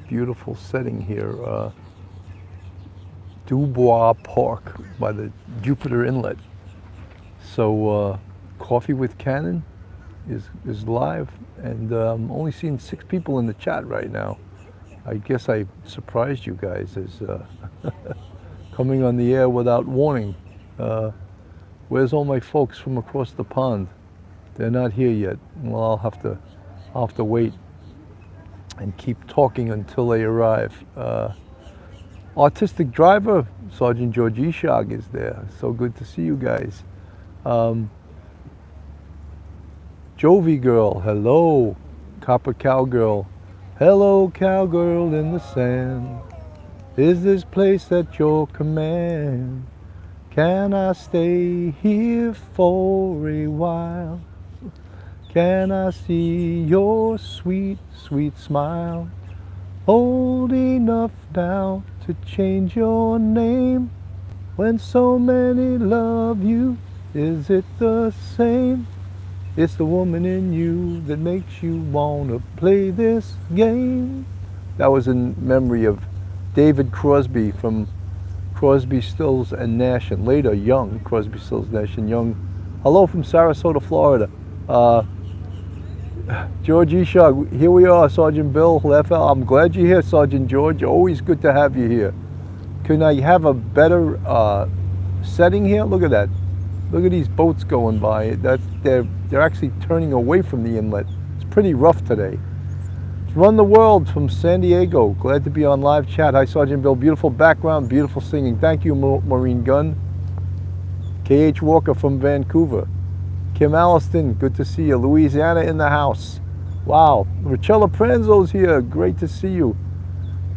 beautiful setting here. Dubois Park by the Jupiter Inlet. So Coffee with Cannon is live, and I'm only seeing 6 people in the chat right now. I guess I surprised you guys as coming on the air without warning. Where's all my folks from across the pond? They're not here yet. Well, I'll have to wait and keep talking until they arrive. Artistic Driver, Sergeant George Ishag is there. So good to see you guys. Jovi Girl, hello. Copper Cowgirl, hello cowgirl in the sand. Is this place at your command? Can I stay here for a while? Can I see your sweet, sweet smile? Old enough now to change your name. When so many love you, is it the same? It's the woman in you that makes you want to play this game. That was in memory of David Crosby from Crosby, Stills and Nash, and later Young, Crosby, Stills, Nash and Young. Hello from Sarasota, Florida. George Ishag, here we are, Sergeant Bill Leffel. I'm glad you're here, Sergeant George. Always good to have you here. Can I have a better setting here? Look at that. Look at these boats going by. They're actually turning away from the inlet. It's pretty rough today. Run the World from San Diego. Glad to be on live chat. Hi, Sergeant Bill. Beautiful background, beautiful singing. Thank you, Maureen Gunn. K.H. Walker from Vancouver. Kim Alliston, good to see you. Louisiana in the house. Wow. Richella Pranzo's here. Great to see you.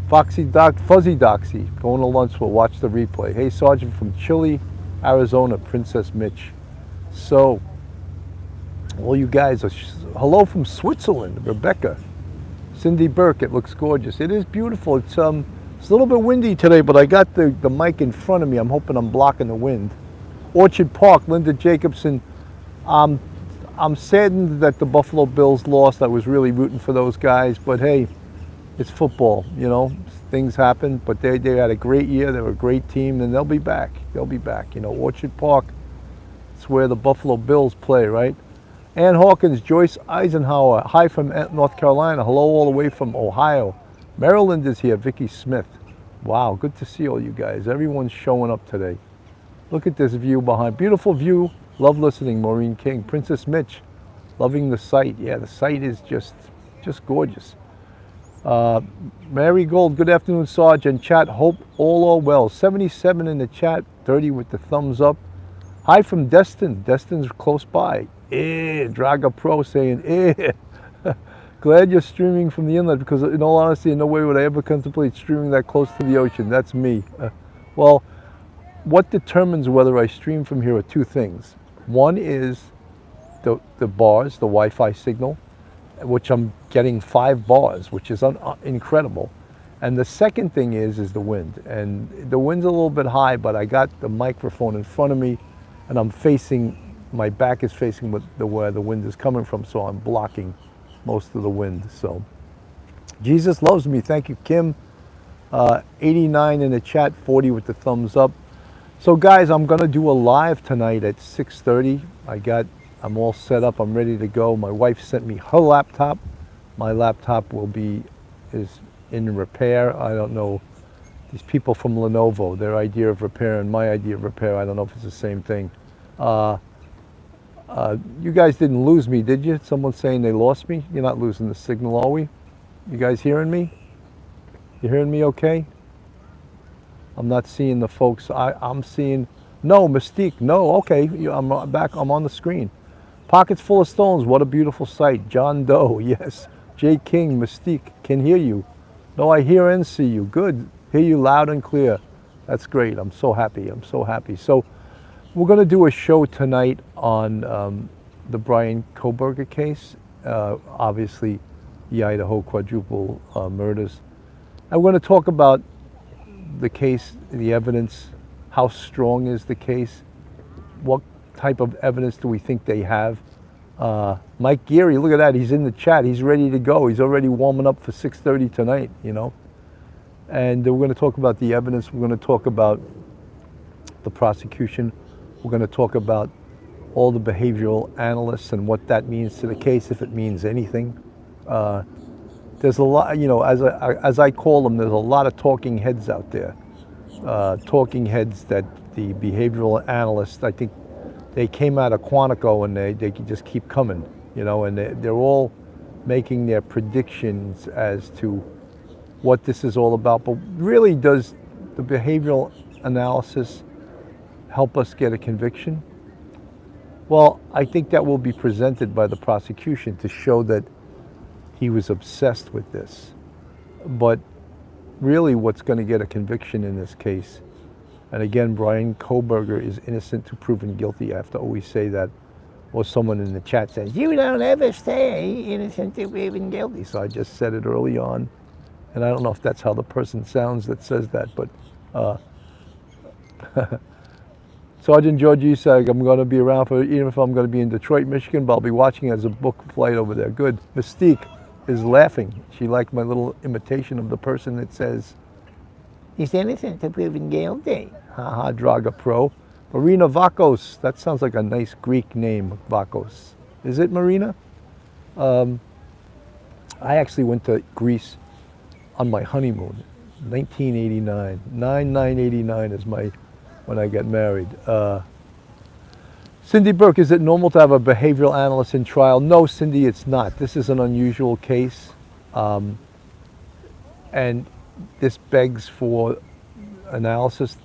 Fuzzy Doxy, going to lunch. We'll watch the replay. Hey, Sergeant from Chile, Arizona, Princess Mitch. So, all you guys are, hello from Switzerland, Rebecca. Cindy Burke, it looks gorgeous. It is beautiful. It's a little bit windy today, but I got the mic in front of me. I'm hoping I'm blocking the wind. Orchard Park, Linda Jacobson. I'm saddened that the Buffalo Bills lost. I was really rooting for those guys, but hey, it's football, you know. Things happen, but they had a great year. They were a great team, and they'll be back. They'll be back. You know, Orchard Park, it's where the Buffalo Bills play, right? Ann Hawkins, Joyce Eisenhower, hi from North Carolina. Hello all the way from Ohio. Maryland is here, Vicki Smith. Wow, good to see all you guys. Everyone's showing up today. Look at this view behind. Beautiful view. Love listening, Maureen King. Princess Mitch, loving the site. Yeah, the site is just gorgeous. Mary Gold, good afternoon, Sergeant. Chat, hope all are well. 77 in the chat, 30 with the thumbs up. Hi from Destin. Destin's close by. Draga Pro saying, glad you're streaming from the inlet, because in all honesty, in no way would I ever contemplate streaming that close to the ocean. That's me. Well, what determines whether I stream from here are 2 things. One is the bars, the Wi-Fi signal, which I'm getting 5 bars, which is incredible. And the second thing is the wind. And the wind's a little bit high, but I got the microphone in front of me, and I'm facing, my back is facing where the wind is coming from, so I'm blocking most of the wind. So, Jesus loves me. Thank you, Kim. 89 in the chat, 40 with the thumbs up. So guys, I'm gonna do a live tonight at 6:30. I'm all set up, I'm ready to go. My wife sent me her laptop. My laptop is in repair. I don't know, these people from Lenovo, their idea of repair and my idea of repair, I don't know if it's the same thing. You guys didn't lose me, did you? Someone saying they lost me? You're not losing the signal, are we? You guys hearing me? You hearing me okay? I'm not seeing the folks. I'm seeing, no, Mystique, no, okay, I'm back, I'm on the screen. Pockets full of stones, what a beautiful sight. John Doe, yes. Jay King, Mystique, can hear you. No, I hear and see you, good. Hear you loud and clear. That's great, I'm so happy, I'm so happy. So we're gonna do a show tonight on the Bryan Kohberger case, obviously the Idaho quadruple murders. And we're gonna talk about the case, the evidence, how strong is the case, what type of evidence do we think they have, Mike Geary, look at that. He's in the chat. He's ready to go. He's already warming up for 6:30 tonight, you know. And we're going to talk about the evidence. We're going to talk about the prosecution. We're going to talk about all the behavioral analysts and what that means to the case, if it means anything. There's a lot, you know, as I call them, there's a lot of talking heads out there. Talking heads that the behavioral analysts, I think they came out of Quantico and they just keep coming, you know, and they're all making their predictions as to what this is all about. But really, does the behavioral analysis help us get a conviction? Well, I think that will be presented by the prosecution to show that he was obsessed with this. But really what's going to get a conviction in this case, and again, Bryan Kohberger is innocent to proven guilty. I have to always say that. Or someone in the chat says, you don't ever say innocent to proven guilty. So I just said it early on. And I don't know if that's how the person sounds that says that, but Sergeant George Isaac, I'm going to be around for, even if I'm going to be in Detroit, Michigan, but I'll be watching as a book flight over there. Good. Mystique is laughing. She liked my little imitation of the person that says, he's innocent to proven guilty. Haha, Draga Pro. Marina Vakos, that sounds like a nice Greek name, Vakos. Is it, Marina? I actually went to Greece on my honeymoon, 1989. 9/9/89 is when I got married. Cindy Burke, is it normal to have a behavioral analyst in trial? No, Cindy, it's not. This is an unusual case. And this begs for analysis.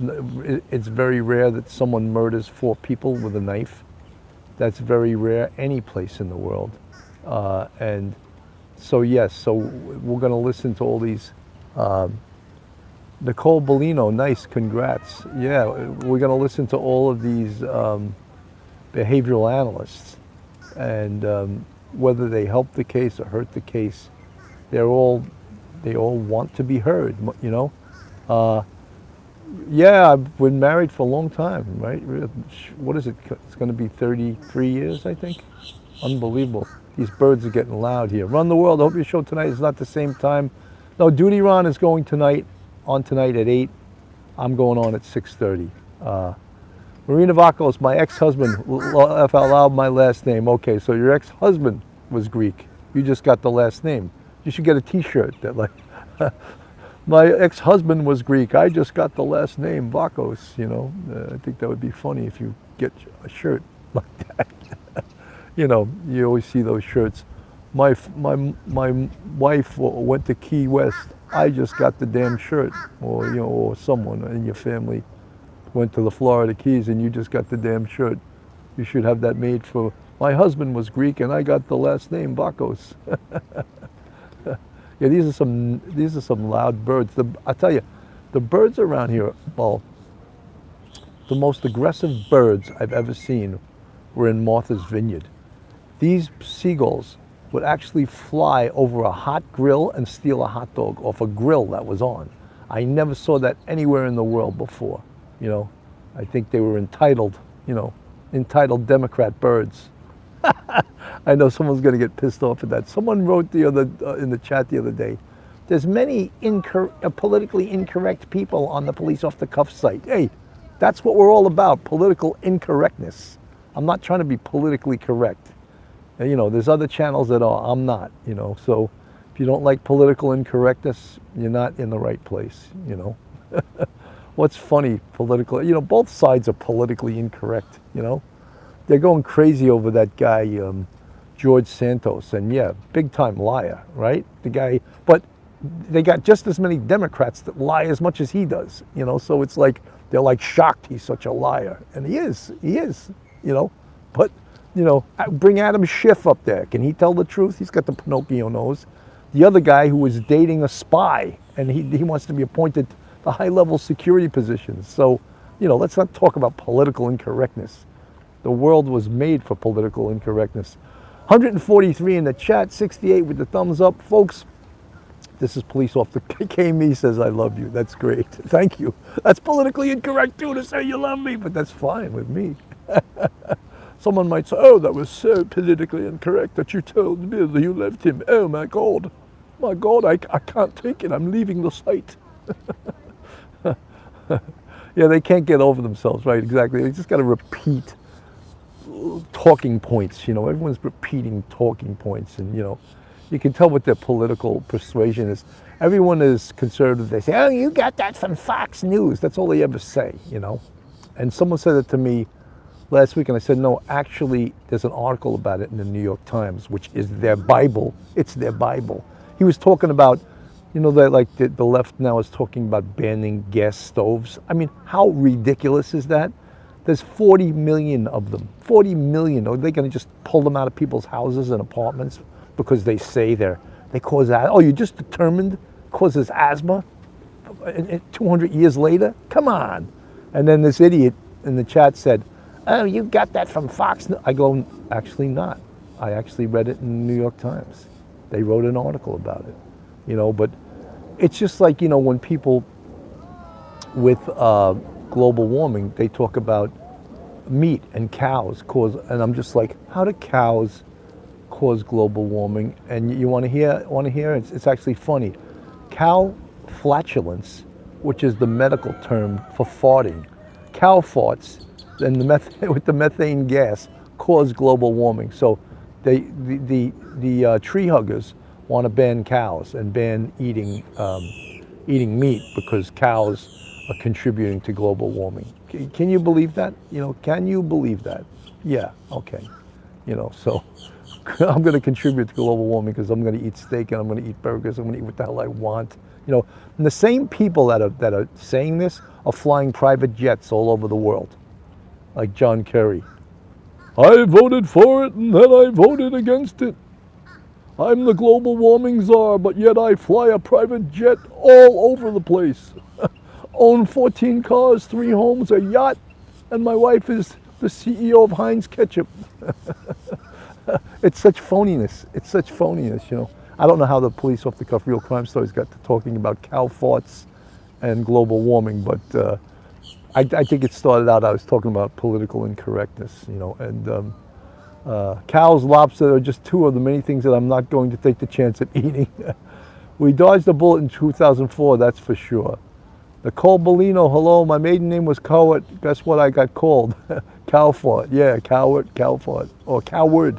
It's very rare that someone murders 4 people with a knife. That's very rare any place in the world. And so yes, so we're going to listen to all these. Nicole Bellino, nice, congrats. Yeah, we're going to listen to all of these behavioral analysts, and whether they help the case or hurt the case, they all want to be heard, you know. Yeah, I've been married for a long time, right? What is it? It's going to be 33 years, I think. Unbelievable. These birds are getting loud here. Run the World, I hope your show tonight is not the same time. No, Duty Ron is going tonight at 8. I'm going on at 6:30. Marina Vakos, my ex-husband, laugh out loud my last name. Okay, so your ex-husband was Greek. You just got the last name. You should get a t-shirt that like, my ex-husband was Greek. I just got the last name, Vakos, you know. I think that would be funny if you get a shirt like that. You know, you always see those shirts. My wife went to Key West. I just got the damn shirt, or you know, or someone in your family went to the Florida Keys and you just got the damn shirt. You should have that made for. My husband was Greek and I got the last name Bakos. Yeah, these are some loud birds. I tell you, the birds around here, well, the most aggressive birds I've ever seen were in Martha's Vineyard. These seagulls would actually fly over a hot grill and steal a hot dog off a grill that was on. I never saw that anywhere in the world before. You know, I think they were entitled, you know, entitled Democrat birds. I know someone's going to get pissed off at that. Someone wrote in the chat the other day, there's many politically incorrect people on the police off the cuff site. Hey, that's what we're all about, political incorrectness. I'm not trying to be politically correct. You know, there's other channels that are, I'm not, you know. So if you don't like political incorrectness, you're not in the right place, you know. What's funny, political, you know, both sides are politically incorrect, you know. They're going crazy over that guy, George Santos, and yeah, big time liar, right? The guy, but they got just as many Democrats that lie as much as he does, you know. So it's like, they're like shocked he's such a liar. And he is, you know. But, you know, bring Adam Schiff up there. Can he tell the truth? He's got the Pinocchio nose. The other guy who was dating a spy, and he wants to be appointed to high-level security positions. So, you know, let's not talk about political incorrectness. The world was made for political incorrectness. 143 in the chat, 68 with the thumbs up. Folks, this is Police Officer KME says, I love you. That's great. Thank you. That's politically incorrect, too, to say you love me, but that's fine with me. Someone might say, oh, that was so politically incorrect that you told me that you left him. Oh, my God. My God, I can't take it. I'm leaving the site. Yeah, they can't get over themselves, right? Exactly. They just got to repeat talking points. You know, everyone's repeating talking points, and you can tell what their political persuasion is. Everyone is conservative. They say, "Oh, you got that from Fox News." That's all they ever say, And someone said it to me last week, and I said, "No, actually, there's an article about it in the New York Times, which is their Bible. It's their Bible." He was talking about. That like the left now is talking about banning gas stoves. I mean, how ridiculous is that? There's 40 million of them. 40 million. Are they going to just pull them out of people's houses and apartments because they say they cause asthma? Oh, you just determined it causes asthma 200 years later? Come on. And then this idiot in the chat said, "Oh, you got that from Fox News." I go, actually not. I actually read it in the New York Times. They wrote an article about it. But it's just like, when people with global warming, they talk about meat and cows and I'm just like, how do cows cause global warming? And you want to hear? It's actually funny. Cow flatulence, which is the medical term for farting, cow farts and with the methane gas cause global warming. So the tree huggers want to ban cows and ban eating meat because cows are contributing to global warming. Can you believe that? Can you believe that? Yeah, okay. So I'm going to contribute to global warming because I'm going to eat steak and I'm going to eat burgers. I'm going to eat what the hell I want. And the same people that are saying this are flying private jets all over the world, like John Kerry. I voted for it and then I voted against it. I'm the global warming czar, but yet I fly a private jet all over the place. Own 14 cars, 3 homes, a yacht, and my wife is the CEO of Heinz Ketchup. It's such phoniness. It's such phoniness, I don't know how the police off the cuff real crime stories got to talking about cow farts and global warming, but I think it started out, I was talking about political incorrectness, and cows, lobster are just 2 of the many things that I'm not going to take the chance of eating. We dodged a bullet in 2004, that's for sure. Nicole Bellino, hello, my maiden name was Cowart. Guess what I got called? Cowfart, yeah, Cowfart, or Coward.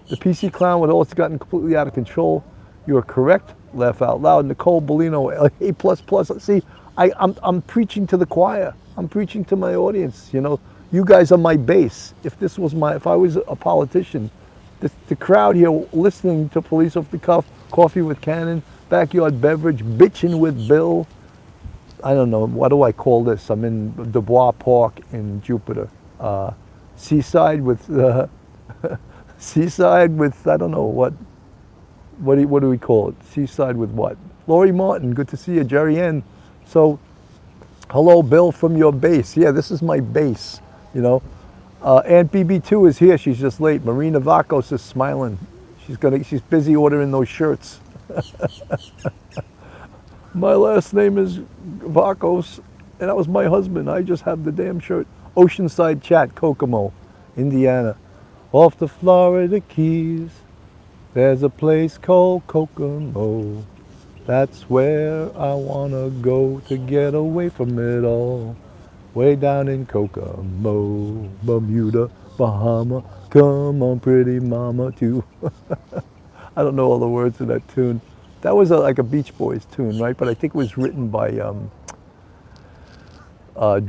The PC clown would also gotten completely out of control. You are correct, laugh out loud. Nicole Bellino, A++. See, I'm preaching to the choir. I'm preaching to my audience, You guys are my base. If I was a politician, the crowd here listening to Police Off the Cuff, Coffee with Cannon, Backyard Beverage, Bitchin' with Bill. I don't know, what do I call this? I'm in Dubois Park in Jupiter. Seaside with, I don't know, what do we call it? Seaside with what? Lori Martin, good to see you. Jerry N. So, hello, Bill, from your base. Yeah, this is my base. Aunt BB2 is here. She's just late. Marina Vacos is smiling. She's busy ordering those shirts. My last name is Vacos, and that was my husband. I just have the damn shirt. Oceanside Chat, Kokomo, Indiana. Off the Florida Keys, there's a place called Kokomo. That's where I wanna go to get away from it all. Way down in Kokomo, Bermuda, Bahama, come on pretty mama too. I don't know all the words of that tune. That was like a Beach Boys tune, right? But I think it was written by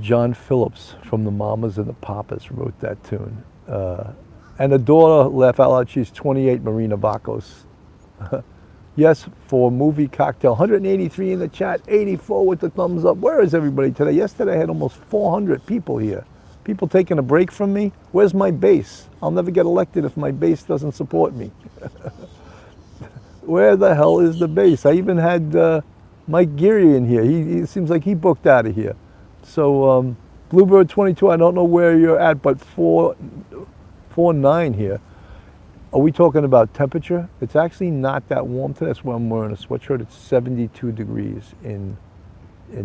John Phillips from the Mamas and the Papas wrote that tune. And the daughter, laugh out loud, she's 28, Marina Vacos. Yes, for movie cocktail. 183 in the chat, 84 with the thumbs up. Where is everybody today? Yesterday I had almost 400 people here. People taking a break from me. Where's my base? I'll never get elected if my base doesn't support me. Where the hell is the base? I even had Mike Geary in here. He seems like he booked out of here. So Bluebird 22, I don't know where you're at, but 4.9 here. Are we talking about temperature? It's actually not that warm today. That's why I'm wearing a sweatshirt. It's 72 degrees in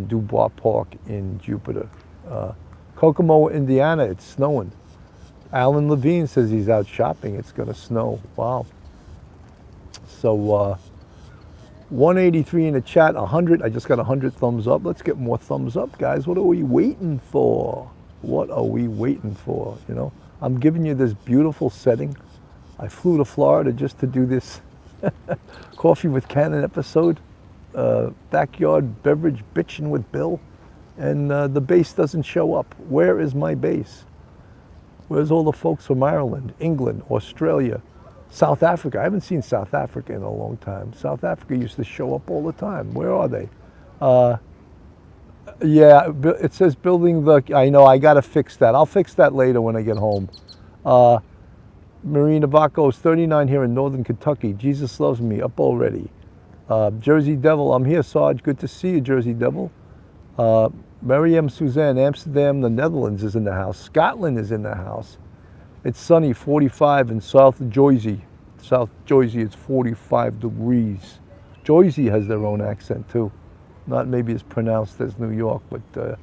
Dubois Park in Jupiter. Kokomo, Indiana, it's snowing. Alan Levine says he's out shopping. It's going to snow. Wow. So 183 in the chat, 100. I just got 100 thumbs up. Let's get more thumbs up, guys. What are we waiting for? What are we waiting for? You know, I'm giving you this beautiful setting. I flew to Florida just to do this Coffee with Cannon episode. Backyard beverage bitching with Bill. And the bass doesn't show up. Where is my bass? Where's all the folks from Ireland, England, Australia, South Africa? I haven't seen South Africa in a long time. South Africa used to show up all the time. Where are they? Yeah, it says building the, I know, I got to fix that. I'll fix that later when I get home. Marina Vaco's 39 here in Northern Kentucky. Jesus loves me, up already. Jersey Devil, I'm here, Sarge. Good to see you, Jersey Devil. Mariam Suzanne, Amsterdam, the Netherlands is in the house. Scotland is in the house. It's sunny, 45 in South Jersey. South Jersey, it's 45 degrees. Jersey has their own accent too. Not maybe as pronounced as New York, but the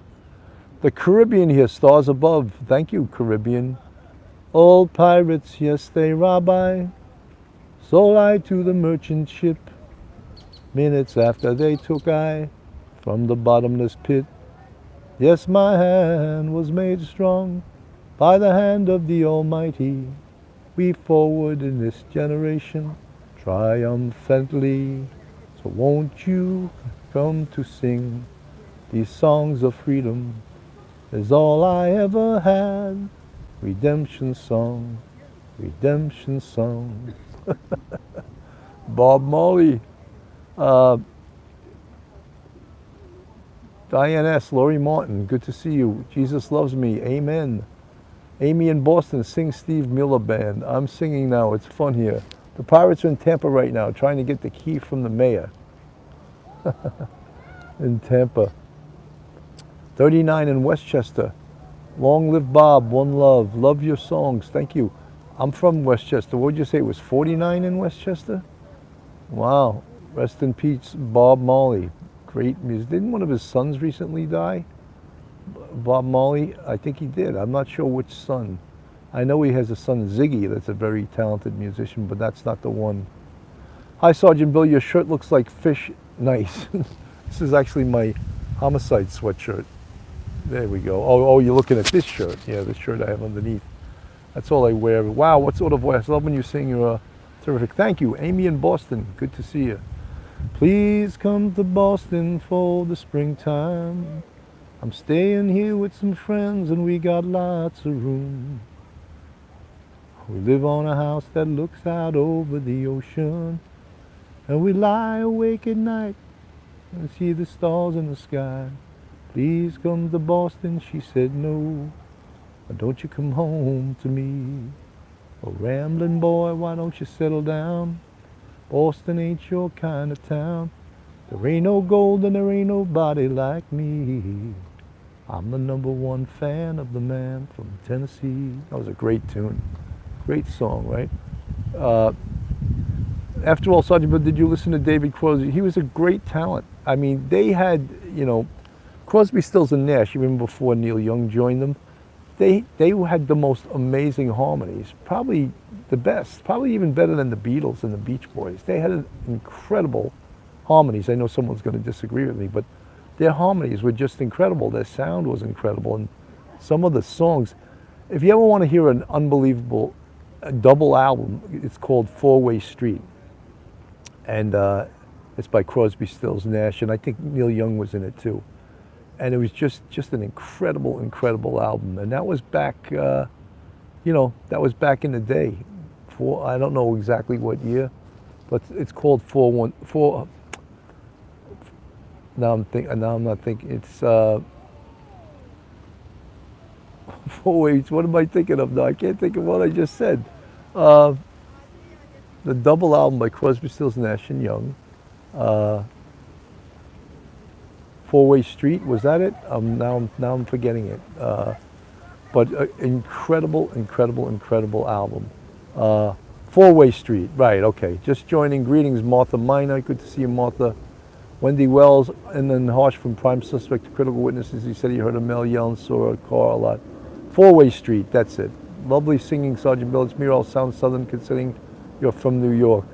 Caribbean here, stars above. Thank you, Caribbean. Old pirates, yes, they rob I. Sold I to the merchant ship. Minutes after they took I from the bottomless pit. Yes, my hand was made strong by the hand of the Almighty. We forward in this generation triumphantly. So won't you come to sing these songs of freedom? Is all I ever had. Redemption song, redemption song. Bob Marley. Diane S., Laurie Martin, good to see you. Jesus loves me, amen. Amy in Boston, sing Steve Miller Band. I'm singing now, it's fun here. The Pirates are in Tampa right now, trying to get the key from the mayor. In Tampa. 39 in Westchester. Long live Bob, one love. Love your songs, thank you. I'm from Westchester. What would you say, it was 49 in Westchester? Wow, rest in peace, Bob Marley. Great music. Didn't one of his sons recently die? Bob Marley, I think he did. I'm not sure which son. I know he has a son, Ziggy, that's a very talented musician, but that's not the one. Hi, Sergeant Bill, your shirt looks like fish. Nice. This is actually my homicide sweatshirt. There we go. Oh, you're looking at this shirt. Yeah, the shirt I have underneath. That's all I wear. Wow, what sort of voice? I love when you sing. You're terrific. Thank you. Amy in Boston. Good to see you. Please come to Boston for the springtime. I'm staying here with some friends and we got lots of room. We live on a house that looks out over the ocean. And we lie awake at night and see the stars in the sky. Please come to Boston, she said no. Or don't you come home to me. Oh, rambling boy, why don't you settle down? Boston ain't your kind of town. There ain't no gold and there ain't nobody like me. I'm the #1 fan of the man from Tennessee. That was a great tune. Great song, right? After all, Sergeant, but did you listen to David Crosby? He was a great talent. I mean, they had, you know, Crosby, Stills, and Nash, even before Neil Young joined them, they had the most amazing harmonies, probably the best, probably even better than the Beatles and the Beach Boys. They had incredible harmonies. I know someone's going to disagree with me, but their harmonies were just incredible. Their sound was incredible, and some of the songs, if you ever want to hear an unbelievable double album, it's called Four-Way Street, and it's by Crosby, Stills, Nash, and I think Neil Young was in it too. And it was just an incredible, incredible album. And that was back, you know, that was back in the day. I don't know exactly what year, but it's called 414. Now I'm not thinking. It's 4 ways. What am I thinking of now? I can't think of what I just said. The double album by Crosby, Stills, Nash and Young. Four-Way Street, was that it? Now I'm forgetting it. But incredible, incredible, incredible album. Four-Way Street, right, okay. Just joining, greetings, Martha Minor, good to see you, Martha. Wendy Wells, and then Harsh from Prime Suspect to Critical Witnesses. He said he heard a male yell and saw a car a lot. Four-Way Street, that's it. Lovely singing, Sergeant Bill. It's me, all sound Southern considering you're from New York.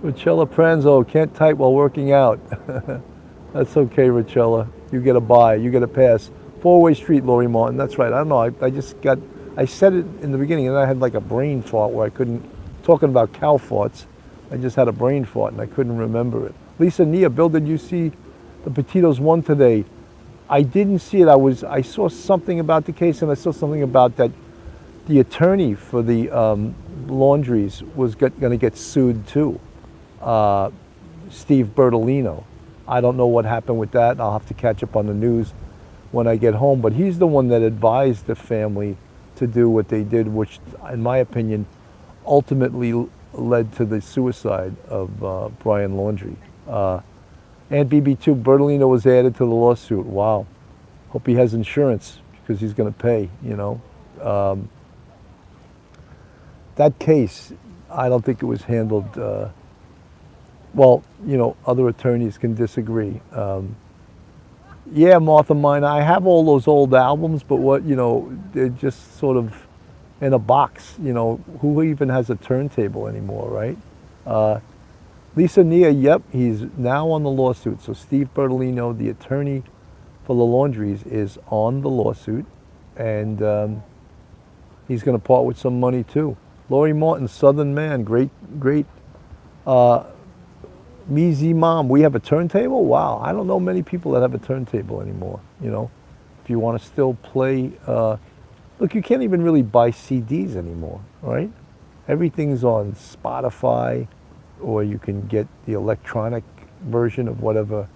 Richella Pranzo, can't type while working out. That's okay, Richella. You get a bye, you get a pass. Four-way street, Lori Martin. That's right. I don't know. I said it in the beginning, and I had like a brain fart where I couldn't, talking about cow farts, I just had a brain fart and I couldn't remember it. Lisa Nia, Bill, did you see the Petitos won today? I didn't see it. I saw something about the case, and I saw something about that the attorney for the laundries was going to get sued too, Steve Bertolino. I don't know what happened with that. I'll have to catch up on the news when I get home, but he's the one that advised the family to do what they did, which, in my opinion, ultimately led to the suicide of Brian Laundrie. And BB2, Bertolino was added to the lawsuit. Wow. Hope he has insurance because he's going to pay, you know. That case, I don't think it was handled, well, you know, other attorneys can disagree. Yeah, Martha Mine, I have all those old albums, but what, you know, they're just sort of in a box, you know, who even has a turntable anymore, right? Lisa Nia, yep, he's now on the lawsuit. So Steve Bertolino, the attorney for the laundries, is on the lawsuit, and he's going to part with some money too. Lori Martin, Southern Man, great. Meezy Mom, we have a turntable? Wow, I don't know many people that have a turntable anymore, you know. If you want to still play, look, you can't even really buy CDs anymore, right? Everything's on Spotify, or you can get the electronic version of whatever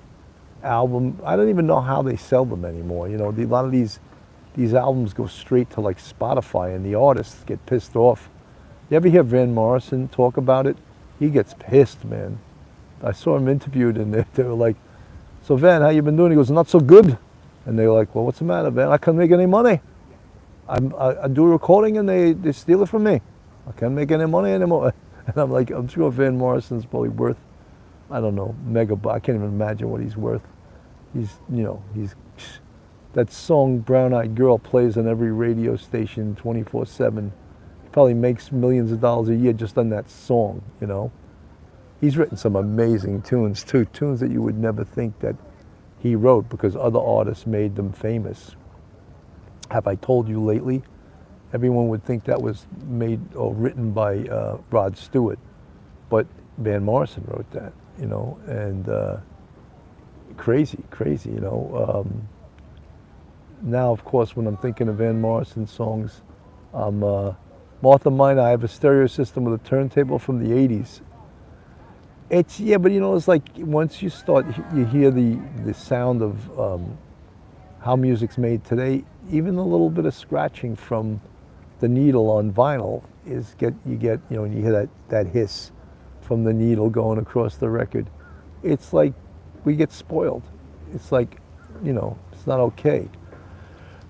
album. I don't even know how they sell them anymore. You know, a lot of these albums go straight to like Spotify, and the artists get pissed off. You ever hear Van Morrison talk about it? He gets pissed, man. I saw him interviewed, and they were like, "So Van, how you been doing?" He goes, "Not so good." And they're like, "Well, what's the matter, Van? I can't make any money. I do a recording, and they steal it from me. I can't make any money anymore." And I'm like, I'm sure Van Morrison's probably worth, I don't know, I can't even imagine what he's worth. He's, you know, that song Brown Eyed Girl plays on every radio station 24/7. He probably makes millions of dollars a year just on that song, you know. He's written some amazing tunes too, tunes that you would never think that he wrote because other artists made them famous. Have I told you lately? Everyone would think that was made or written by Rod Stewart, but Van Morrison wrote that, you know, and crazy, you know. Now, of course, when I'm thinking of Van Morrison songs, Martha Mine, I have a stereo system with a turntable from the 80s. It's, yeah, but you know, it's like once you start, you hear the sound of how music's made today, even a little bit of scratching from the needle on vinyl you get, you know, when you hear that hiss from the needle going across the record, it's like we get spoiled. It's like, you know, it's not okay.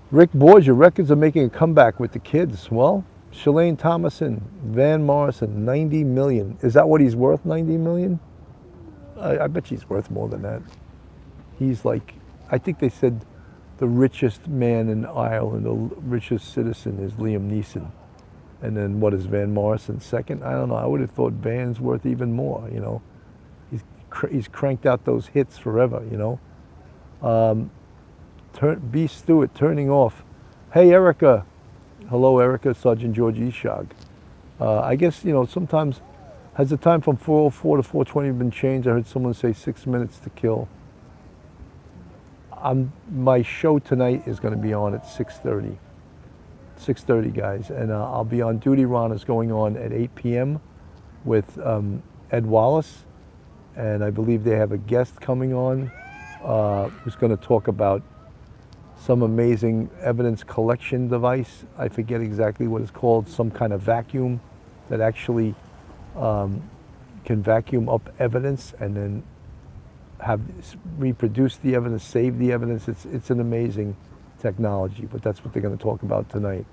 Rick Borgia, records are making a comeback with the kids. Well, Shalane Thomason, Van Morrison, 90 million. Is that what he's worth, 90 million? I bet he's worth more than that. He's like, I think they said the richest man in Ireland, the richest citizen is Liam Neeson. And then what is Van Morrison second? I don't know. I would have thought Van's worth even more, you know. He's cranked out those hits forever, you know. B. Stewart, turning off. Hey, Erica. Hello, Erica, Sergeant George Ishag. I guess, you know, sometimes, has the time from 4:04 to 4:20 been changed? I heard someone say 6 minutes to kill. My show tonight is going to be on at 6:30. 6:30, guys, and I'll be on duty. Ron is going on at 8 p.m. with Ed Wallace, and I believe they have a guest coming on who's going to talk about some amazing evidence collection device. I forget exactly what it's called, some kind of vacuum that actually can vacuum up evidence and then reproduce the evidence, save the evidence. It's an amazing technology, but that's what they're going to talk about tonight.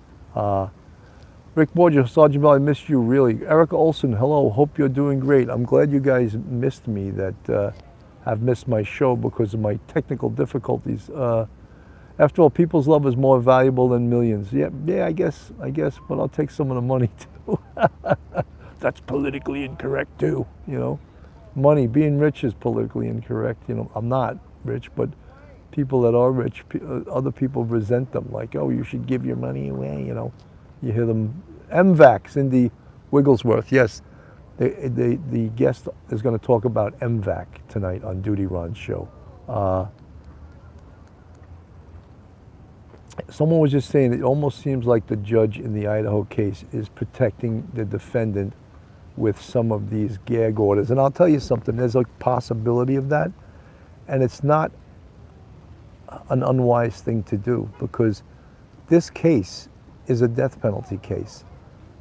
Rick Borgia, Sergeant Bell, I missed you really. Erica Olson, hello, hope you're doing great. I'm glad you guys missed me, that have missed my show because of my technical difficulties. After all, people's love is more valuable than millions. Yeah, I guess, but I'll take some of the money too. That's politically incorrect too, you know. Money, being rich is politically incorrect. You know, I'm not rich, but people that are rich, other people resent them. Like, oh, you should give your money away, you know. You hear them. MVAC, Cindy Wigglesworth, yes. The guest is going to talk about MVAC tonight on Duty Ron's show. Someone was just saying it almost seems like the judge in the Idaho case is protecting the defendant with some of these gag orders. And I'll tell you something, there's a possibility of that. And it's not an unwise thing to do, because this case is a death penalty case.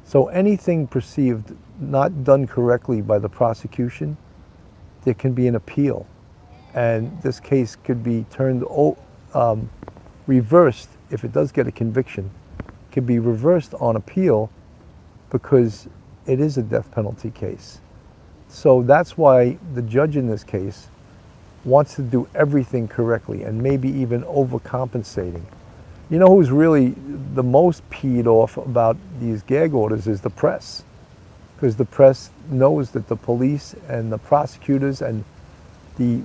So anything perceived not done correctly by the prosecution, there can be an appeal. And this case could be turned, reversed if it does get a conviction. It could be reversed on appeal because it is a death penalty case. So that's why the judge in this case wants to do everything correctly and maybe even overcompensating. You know who's really the most peed off about these gag orders is the press. Because the press knows that the police and the prosecutors and the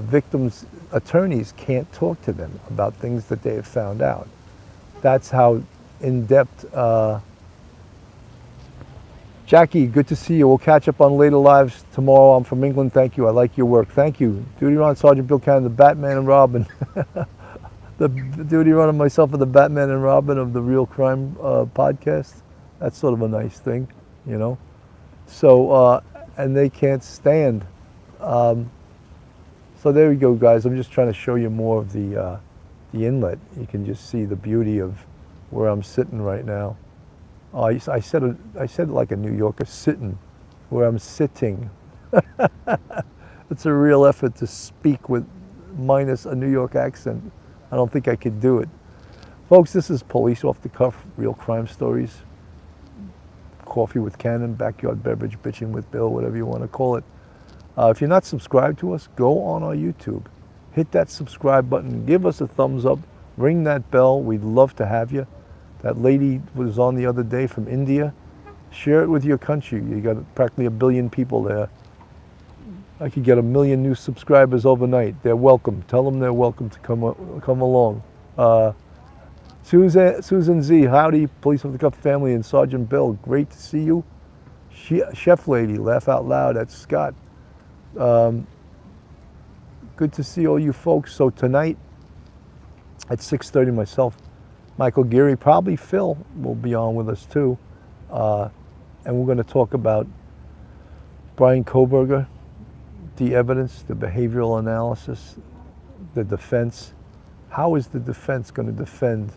victims' attorneys can't talk to them about things that they have found out. That's how in-depth. Jackie, good to see you. We'll catch up on later lives tomorrow. I'm from England. Thank you. I like your work. Thank you. Duty Ron, Sergeant Bill Cannon, the Batman and Robin. The Duty Ron and myself are the Batman and Robin of the Real Crime podcast. That's sort of a nice thing, you know. So, and they can't stand. So there we go, guys. I'm just trying to show you more of the inlet. You can just see the beauty of where I'm sitting right now. I said it like a New Yorker, sitting, where I'm sitting. It's a real effort to speak with minus a New York accent. I don't think I could do it. Folks, this is Police Off the Cuff, Real Crime Stories. Coffee with Cannon, backyard beverage, bitching with Bill, whatever you want to call it. If you're not subscribed to us, go on our YouTube. Hit that subscribe button, give us a thumbs up, ring that bell. We'd love to have you. That lady was on the other day from India. Share it with your country. You got practically 1 billion people there. I could get 1 million new subscribers overnight. They're welcome. Tell them they're welcome to come along. Susan Z, howdy, Police Off the Cuff family and Sergeant Bill. Great to see you. Chef lady, laugh out loud. That's Scott. Good to see all you folks. So tonight at 6:30, myself, Michael Geary, probably Phil will be on with us too. And we're going to talk about Bryan Kohberger, the evidence, the behavioral analysis, the defense. How is the defense going to defend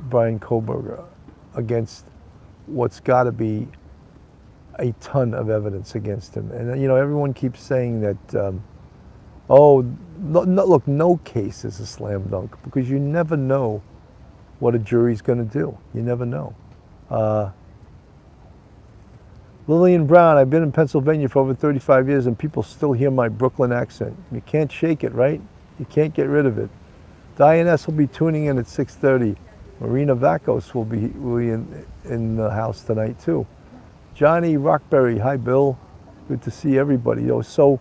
Bryan Kohberger against what's got to be a ton of evidence against him? And you know, everyone keeps saying that, look, no case is a slam dunk, because you never know what a jury's going to do. You never know. Lillian Brown, I've been in Pennsylvania for over 35 years and people still hear my Brooklyn accent. You can't shake it, right? You can't get rid of it. Diane S. will be tuning in at 6:30. Marina Vacos will be in the house tonight too. Johnny Rockberry, hi Bill. Good to see everybody. So,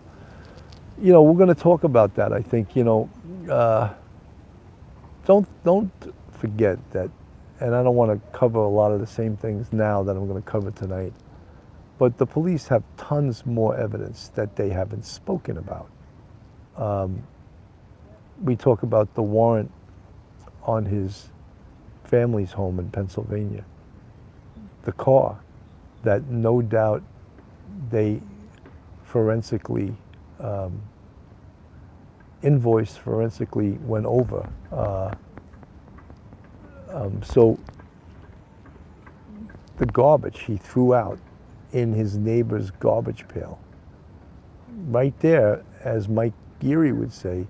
you know, we're going to talk about that. I think, you know, don't forget that, and I don't want to cover a lot of the same things now that I'm going to cover tonight, but the police have tons more evidence that they haven't spoken about. We talk about the warrant on his family's home in Pennsylvania, the car that no doubt they forensically invoiced, forensically went over. So the garbage he threw out in his neighbor's garbage pail, right there, as Mike Geary would say,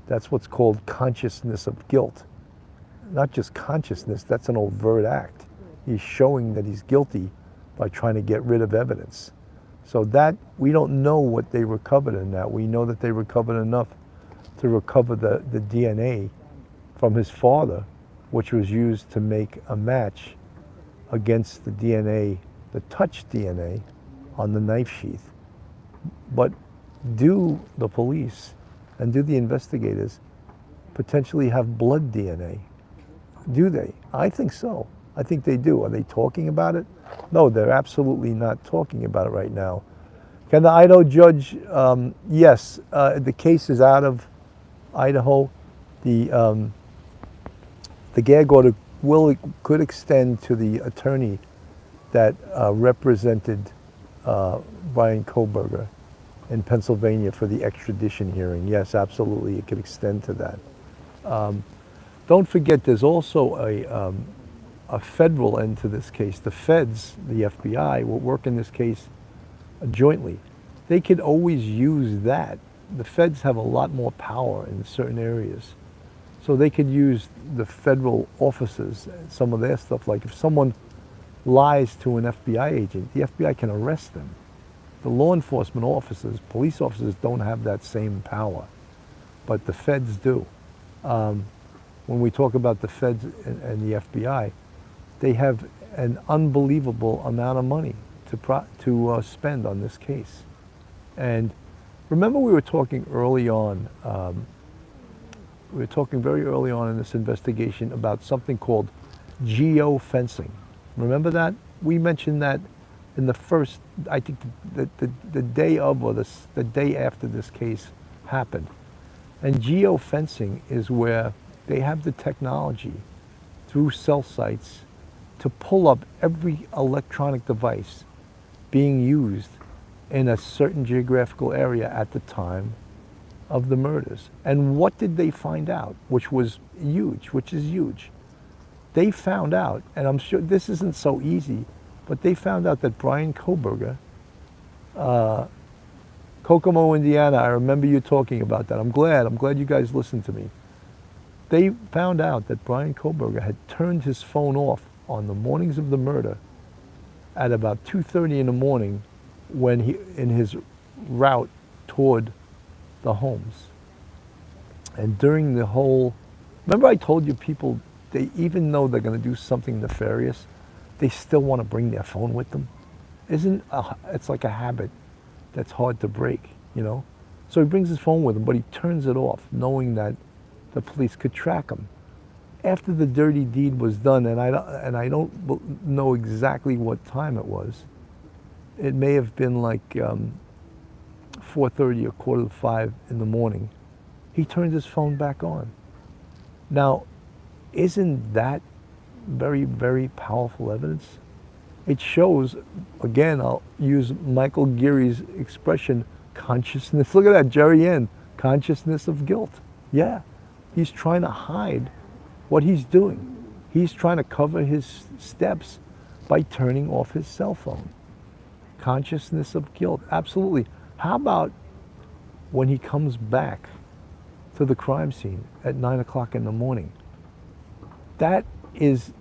that's what's called consciousness of guilt. Not just consciousness, that's an overt act. He's showing that he's guilty by trying to get rid of evidence. So that, we don't know what they recovered in that. We know that they recovered enough to recover the DNA from his father, which was used to make a match against the DNA, the touch DNA on the knife sheath. But do the police and do the investigators potentially have blood DNA? Do they? I think so. I think they do. Are they talking about it? No, they're absolutely not talking about it right now. Can the Idaho judge, yes, the case is out of Idaho. The gag order could extend to the attorney that represented Bryan Kohberger in Pennsylvania for the extradition hearing. Yes, absolutely, it could extend to that. Don't forget, there's also a federal end to this case. The feds, the FBI, will work in this case jointly. They could always use that. The feds have a lot more power in certain areas. So they could use the federal officers, some of their stuff. Like if someone lies to an FBI agent, the FBI can arrest them. The law enforcement officers, police officers, don't have that same power, but the feds do. When we talk about the feds and the FBI, they have an unbelievable amount of money to spend on this case. And remember, we were talking early on, we were talking very early on in this investigation about something called geofencing. Remember that? We mentioned that in the first, I think the day of or the day after this case happened. And geofencing is where they have the technology through cell sites to pull up every electronic device being used in a certain geographical area at the time of the murders. And what did they find out? Which is huge. They found out, and I'm sure this isn't so easy, but they found out that Bryan Kohberger, Kokomo, Indiana, I remember you talking about that. I'm glad you guys listened to me. They found out that Bryan Kohberger had turned his phone off on the mornings of the murder at about 2:30 in the morning when in his route toward the homes. And during the whole, remember I told you people, they, even though they're going to do something nefarious, they still want to bring their phone with them. It's like a habit that's hard to break, you know? So he brings his phone with him, but he turns it off, knowing that the police could track him. After the dirty deed was done, and I don't know exactly what time it was, it may have been like 4:30 or 4:45 in the morning, he turned his phone back on. Now, isn't that very, very powerful evidence? It shows, again, I'll use Michael Geary's expression, consciousness. Look at that, Jerry N. Consciousness of guilt. Yeah, he's trying to hide what he's doing. He's trying to cover his steps by turning off his cell phone. Consciousness of guilt, absolutely. How about when he comes back to the crime scene at 9 o'clock in the morning? That is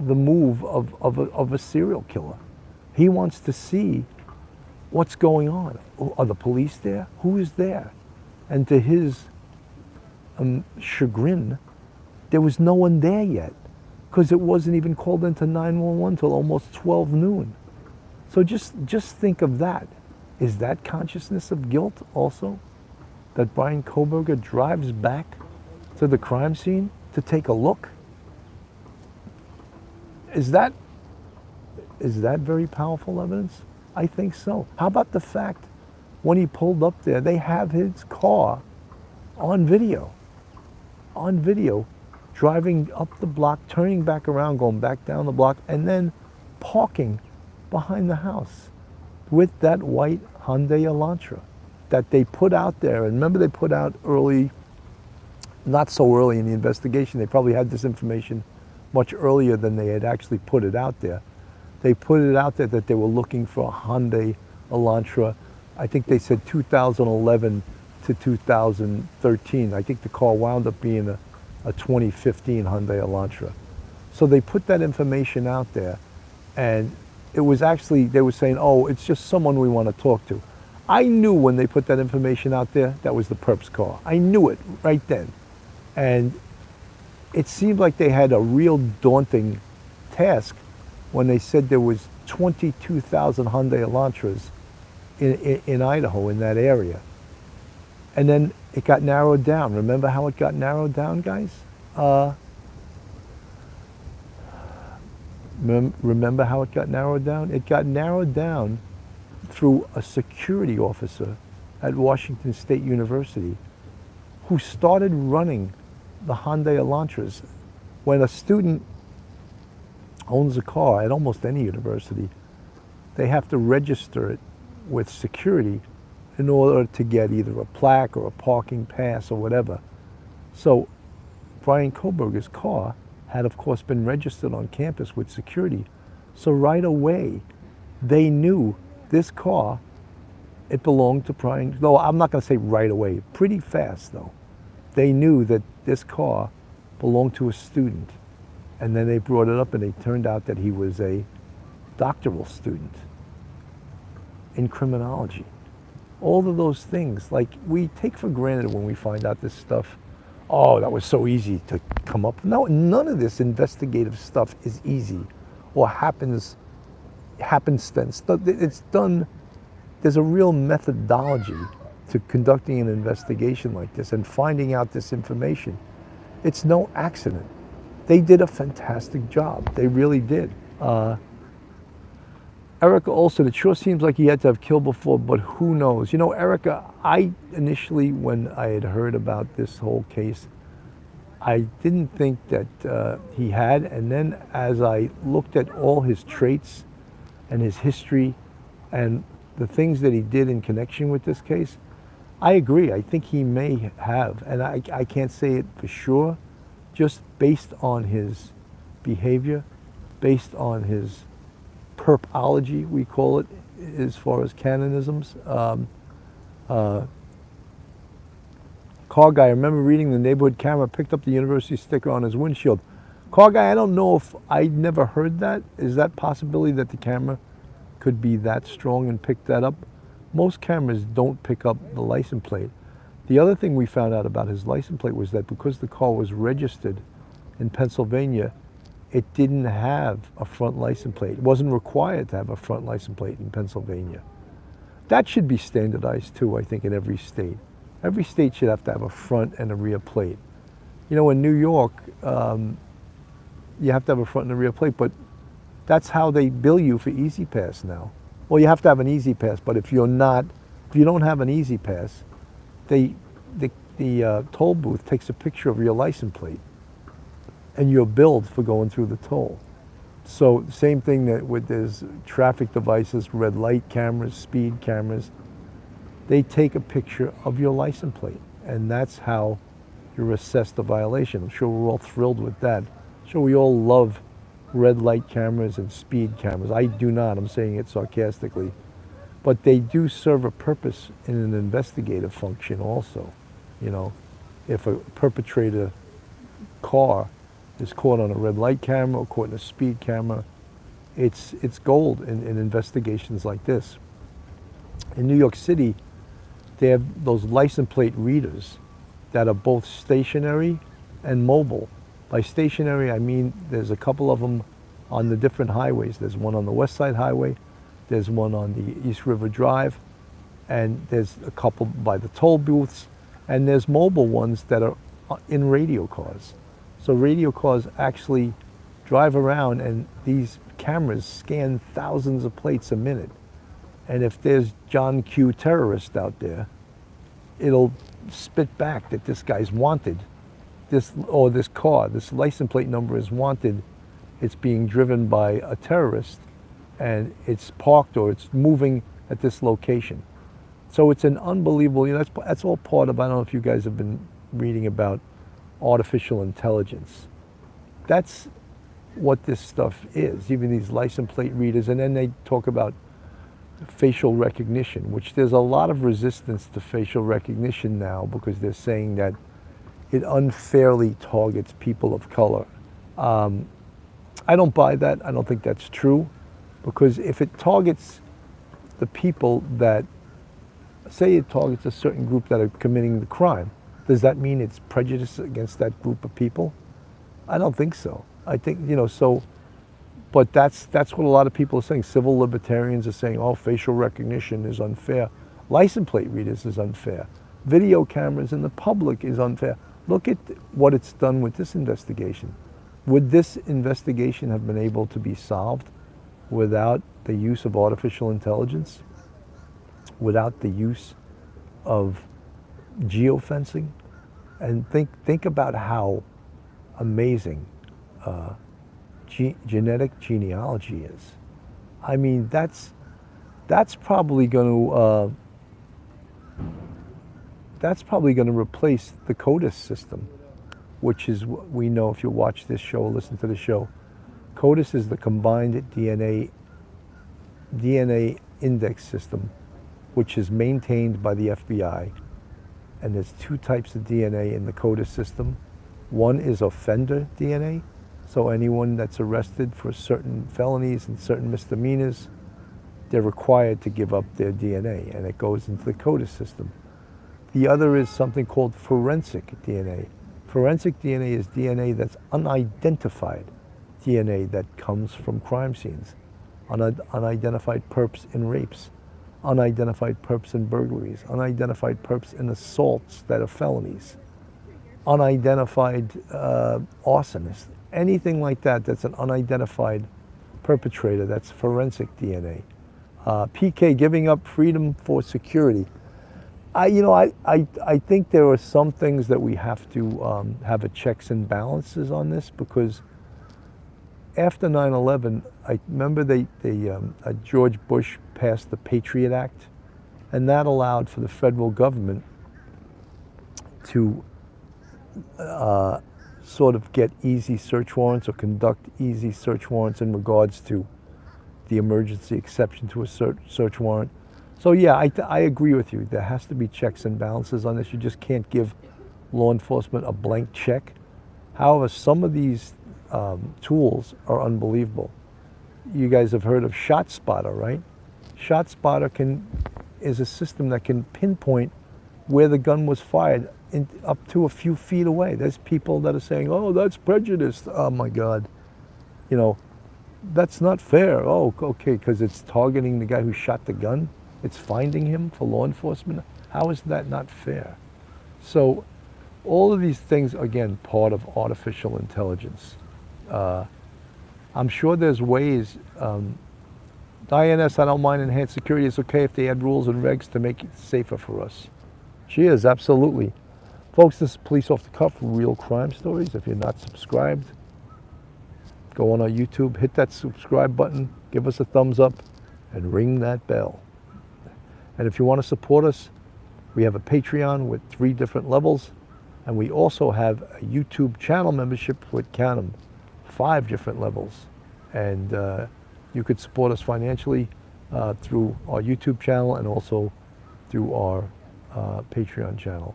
the move of a serial killer. He wants to see what's going on. Are the police there? Who is there? And to his chagrin, there was no one there yet, because it wasn't even called into 911 until almost 12 noon. So just think of that. Is that consciousness of guilt also? That Bryan Kohberger drives back to the crime scene to take a look? Is that very powerful evidence? I think so. How about the fact when he pulled up there, they have his car on video, driving up the block, turning back around, going back down the block, and then parking behind the house with that white Hyundai Elantra that they put out there. And remember, they put out early, not so early in the investigation, they probably had this information much earlier than they had actually put it out there. They put it out there that they were looking for a Hyundai Elantra. I think they said 2011 to 2013. I think the car wound up being a 2015 Hyundai Elantra. So they put that information out there, and it was actually, they were saying, oh, it's just someone we want to talk to. I knew when they put that information out there, that was the perp's car. I knew it right then. And it seemed like they had a real daunting task when they said there was 22,000 Hyundai Elantras in Idaho, in that area. And then it got narrowed down. Remember how it got narrowed down, guys? Remember how it got narrowed down? It got narrowed down through a security officer at Washington State University who started running the Hyundai Elantras. When a student owns a car at almost any university, they have to register it with security in order to get either a plaque or a parking pass or whatever. So Bryan Kohberger's car had, of course, been registered on campus with security. So right away, they knew this car, it belonged to Bryan. No, I'm not going to say right away, pretty fast though. They knew that this car belonged to a student. And then they brought it up and it turned out that he was a doctoral student in criminology. All of those things, like we take for granted when we find out this stuff. Oh, that was so easy to come up. No, none of this investigative stuff is easy or happenstance. It's done, there's a real methodology to conducting an investigation like this and finding out this information. It's no accident. They did a fantastic job. They really did. Erica Olson, it sure seems like he had to have killed before, but who knows? You know, Erica, I initially, when I had heard about this whole case, I didn't think that he had. And then as I looked at all his traits and his history and the things that he did in connection with this case, I agree. I think he may have. And I can't say it for sure, just based on his behavior, based on his perpology, we call it, as far as canonisms. Car guy, I remember reading the neighborhood camera picked up the university sticker on his windshield. Car guy, I don't know if, I never heard that. Is that possibility that the camera could be that strong and pick that up? Most cameras don't pick up the license plate. The other thing we found out about his license plate was that because the car was registered in Pennsylvania, it didn't have a front license plate. It wasn't required to have a front license plate in Pennsylvania. That should be standardized too, I think, in every state. Every state should have to have a front and a rear plate. You know, in New York, you have to have a front and a rear plate, but that's how they bill you for Easy Pass now. Well, you have to have an Easy Pass, but if you don't have an Easy Pass, the toll booth takes a picture of your license plate and you're billed for going through the toll. So same thing that with there's traffic devices, red light cameras, speed cameras, they take a picture of your license plate, and that's how you're assessed a violation. I'm sure we're all thrilled with that. I'm sure we all love red light cameras and speed cameras. I do not, I'm saying it sarcastically. But they do serve a purpose in an investigative function also. You know, if a perpetrator car is caught on a red light camera or caught in a speed camera, it's gold in investigations like this. In New York City, they have those license plate readers that are both stationary and mobile. By stationary, I mean there's a couple of them on the different highways. There's one on the West Side Highway, there's one on the East River Drive, and there's a couple by the toll booths, and there's mobile ones that are in radio cars. So radio cars actually drive around, and these cameras scan thousands of plates a minute. And if there's John Q. terrorist out there, it'll spit back that this guy's wanted. This car, this license plate number is wanted. It's being driven by a terrorist, and it's parked or it's moving at this location. So it's an unbelievable, you know, that's all part of, I don't know if you guys have been reading about artificial intelligence. That's what this stuff is, even these license plate readers. And then they talk about facial recognition, which there's a lot of resistance to facial recognition now because they're saying that it unfairly targets people of color. I don't buy that. I don't think that's true, because if it targets the people that, say it targets a certain group that are committing the crime, does that mean it's prejudice against that group of people? I don't think so. I think, so, but that's what a lot of people are saying. Civil libertarians are saying, oh, facial recognition is unfair. License plate readers is unfair. Video cameras in the public is unfair. Look at what it's done with this investigation. Would this investigation have been able to be solved without the use of artificial intelligence? Without the use of geofencing? And think about how amazing genetic genealogy is. I mean, that's probably going to replace the CODIS system, which is what we know if you watch this show or listen to the show. CODIS is the combined DNA index system, which is maintained by the FBI. And there's two types of DNA in the CODIS system. One is offender DNA, so anyone that's arrested for certain felonies and certain misdemeanors, they're required to give up their DNA, and it goes into the CODIS system. The other is something called forensic DNA. Forensic DNA is DNA that's unidentified DNA that comes from crime scenes, unidentified perps in rapes, unidentified perps in burglaries, unidentified perps in assaults that are felonies, unidentified arsonists, anything like that that's an unidentified perpetrator, that's forensic DNA. PK, giving up freedom for security. I think there are some things that we have to have a checks and balances on this, because after 9/11, I remember George Bush passed the Patriot Act, and that allowed for the federal government to sort of get easy search warrants or conduct easy search warrants in regards to the emergency exception to a search warrant. So yeah, I agree with you. There has to be checks and balances on this. You just can't give law enforcement a blank check. However, some of these tools are unbelievable. You guys have heard of ShotSpotter, right? ShotSpotter is a system that can pinpoint where the gun was fired up to a few feet away. There's people that are saying, oh, that's prejudiced. Oh my God. That's not fair. Oh, okay, because it's targeting the guy who shot the gun. It's finding him for law enforcement. How is that not fair? So all of these things, again, part of artificial intelligence. I'm sure there's ways. Diane S., I don't mind enhanced security. It's okay if they add rules and regs to make it safer for us. Cheers, absolutely. Folks, this is Police Off the Cuff, real crime stories. If you're not subscribed, go on our YouTube, hit that subscribe button, give us a thumbs up, and ring that bell. And if you want to support us, we have a Patreon with 3 different levels, and we also have a YouTube channel membership with, count 'em, 5 different levels. And you could support us financially through our YouTube channel and also through our Patreon channel.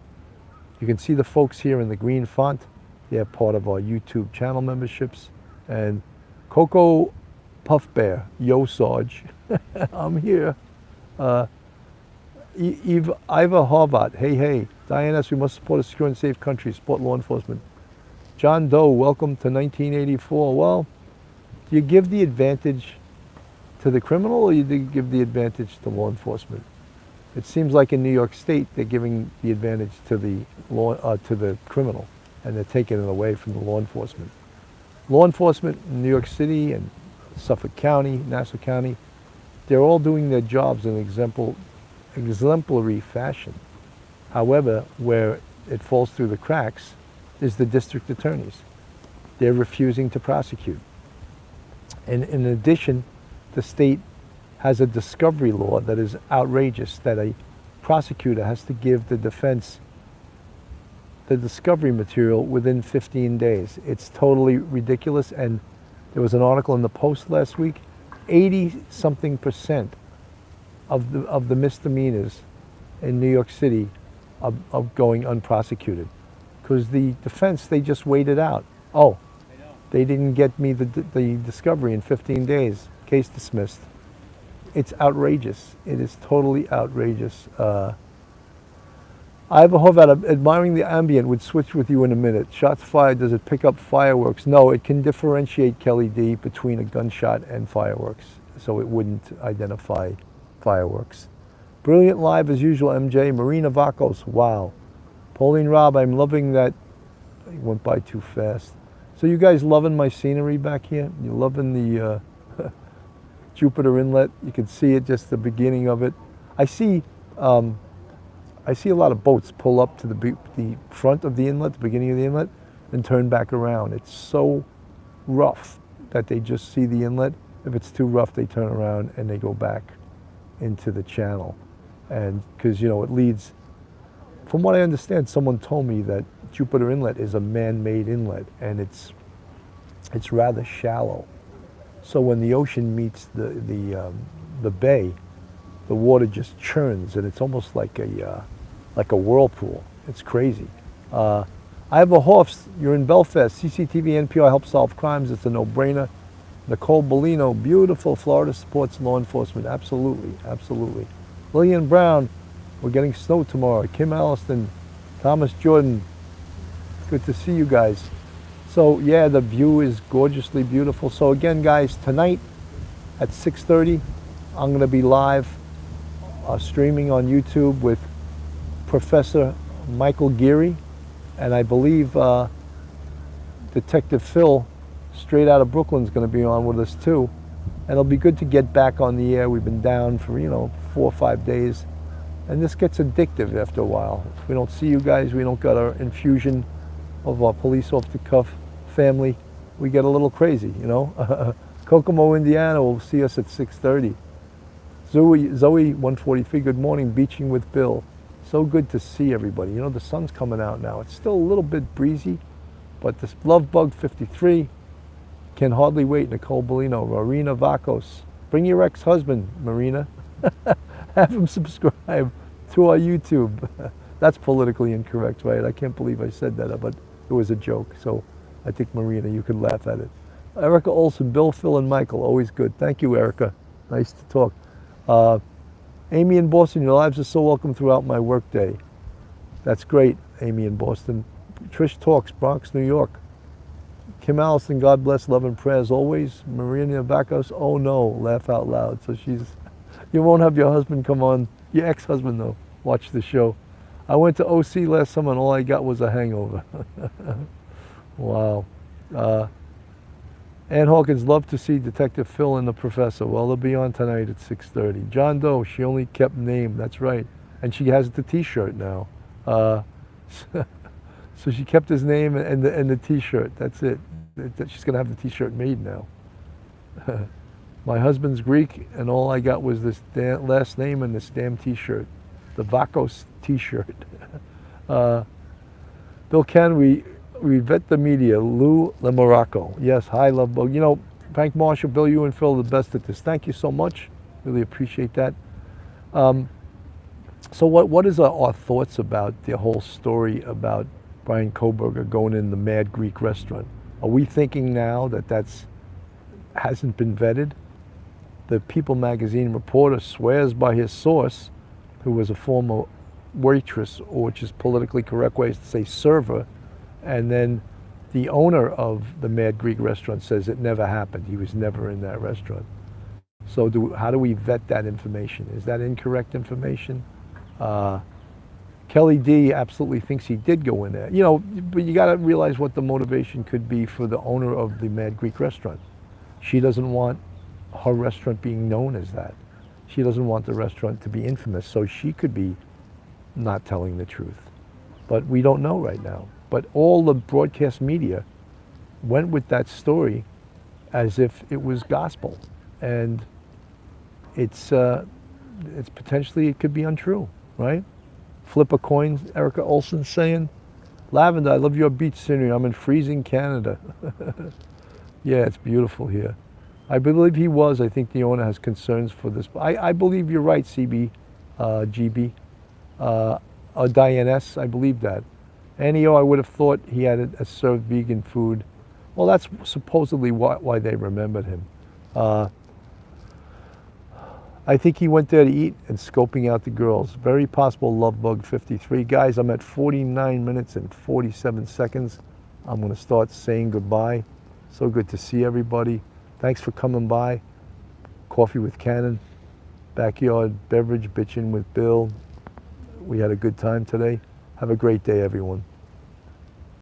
You can see the folks here in the green font. They're part of our YouTube channel memberships. And Coco Puff Bear, yo Sarge, I'm here. Iva Harvat, hey. Diane S., we must support a secure and safe country, support law enforcement. John Doe, welcome to 1984. Well, do you give the advantage to the criminal, or do you give the advantage to law enforcement? It seems like in New York State, they're giving the advantage to the criminal, and they're taking it away from the law enforcement. Law enforcement in New York City and Suffolk County, Nassau County, they're all doing their jobs in exemplary fashion. However, where it falls through the cracks is the district attorneys. They're refusing to prosecute. And in addition, the state has a discovery law that is outrageous, that a prosecutor has to give the defense the discovery material within 15 days. It's totally ridiculous. And there was an article in the Post last week, 80-something% of the misdemeanors in New York City are going unprosecuted, because the defense, they just waited out. Oh, they didn't get me the discovery in 15 days, case dismissed. It's outrageous. It is totally outrageous. I have a hope out admiring the ambient. Would switch with you in a minute. Shots fired. Does it pick up fireworks? No, it can differentiate, Kelly D, between a gunshot and fireworks, so it wouldn't identify fireworks. Brilliant live as usual, MJ. Marina Vacos. Wow. Pauline Robb, I'm loving that. It went by too fast. So you guys loving my scenery back here? You loving the Jupiter Inlet? You can see it, just the beginning of it. I see a lot of boats pull up to the front of the inlet, the beginning of the inlet, and turn back around. It's so rough that they just see the inlet. If it's too rough, they turn around and they go back into the channel. And because, you know, it leads, from what I understand, someone told me that Jupiter Inlet is a man-made inlet, and it's rather shallow. So when the ocean meets the bay, the water just churns, and it's almost like a whirlpool. It's crazy. I have a horse. You're in Belfast. CCTV, NPR help solve crimes. It's a no-brainer. Nicole Bellino, beautiful. Florida supports law enforcement. Absolutely, absolutely. Lillian Brown, we're getting snow tomorrow. Kim Alliston, Thomas Jordan, good to see you guys. So yeah, the view is gorgeously beautiful. So again, guys, tonight at 6:30, I'm going to be live streaming on YouTube with Professor Michael Geary, and I believe Detective Phil, straight out of Brooklyn, is going to be on with us too. And it'll be good to get back on the air. We've been down for 4 or 5 days, and this gets addictive after a while. If we don't see you guys, we don't got our infusion of our police off the cuff family, we get a little crazy, you know. Kokomo, Indiana will see us at 6:30. Zoe 143, good morning, beaching with Bill. So good to see everybody. You know, the sun's coming out now. It's still a little bit breezy, but this Love Bug 53, can hardly wait. Nicole Bellino, Marina Vacos. Bring your ex-husband, Marina. Have him subscribe to our YouTube. That's politically incorrect, right? I can't believe I said that, but it was a joke. So I think, Marina, you could laugh at it. Erica Olson, Bill, Phil, and Michael, always good. Thank you, Erica. Nice to talk. Amy in Boston, your lives are so welcome throughout my workday. That's great, Amy in Boston. Trish Talks, Bronx, New York. Kim Allison, God bless, love and prayers always. Marina Vacos, oh no, laugh out loud. So you won't have your husband come on, your ex-husband though, watch the show. I went to OC last summer and all I got was a hangover. Wow. Ann Hawkins, love to see Detective Phil and the Professor. Well, they'll be on tonight at 6:30. John Doe, she only kept name, that's right. And she has the t-shirt now. So she kept his name and the t-shirt, that's it. She's gonna have the t-shirt made now. My husband's Greek and all I got was this last name and this damn t-shirt. The Vacos t-shirt. Bill Can, we vet the media. Lou Lemoracco. Yes, hi, Love Bug. You know, Frank Marshall, Bill, you and Phil are the best at this. Thank you so much. Really appreciate that. So what is our thoughts about the whole story about Bryan Kohberger going in the Mad Greek restaurant? Are we thinking now that hasn't been vetted? The People magazine reporter swears by his source, who was a former waitress, or which is politically correct way to say server, and then the owner of the Mad Greek restaurant says it never happened. He was never in that restaurant. So how do we vet that information? Is that incorrect information? Kelly D absolutely thinks he did go in there. You know, but you got to realize what the motivation could be for the owner of the Mad Greek restaurant. She doesn't want her restaurant being known as that. She doesn't want the restaurant to be infamous, so she could be not telling the truth. But we don't know right now. But all the broadcast media went with that story as if it was gospel. And it's potentially, it could be untrue, right? Flip a coin, Erica Olson saying. Lavender, I love your beach scenery. I'm in freezing Canada. Yeah, it's beautiful here. I believe he was. I think the owner has concerns for this. I believe you're right, CB, GB, Diane S. I believe that. NEO, I would have thought he had served vegan food. Well, that's supposedly why they remembered him. I think he went there to eat and scoping out the girls. Very possible love bug 53. Guys, I'm at 49 minutes and 47 seconds. I'm going to start saying goodbye. So good to see everybody. Thanks for coming by. Coffee with Cannon, backyard beverage, bitching with Bill. We had a good time today. Have a great day, everyone.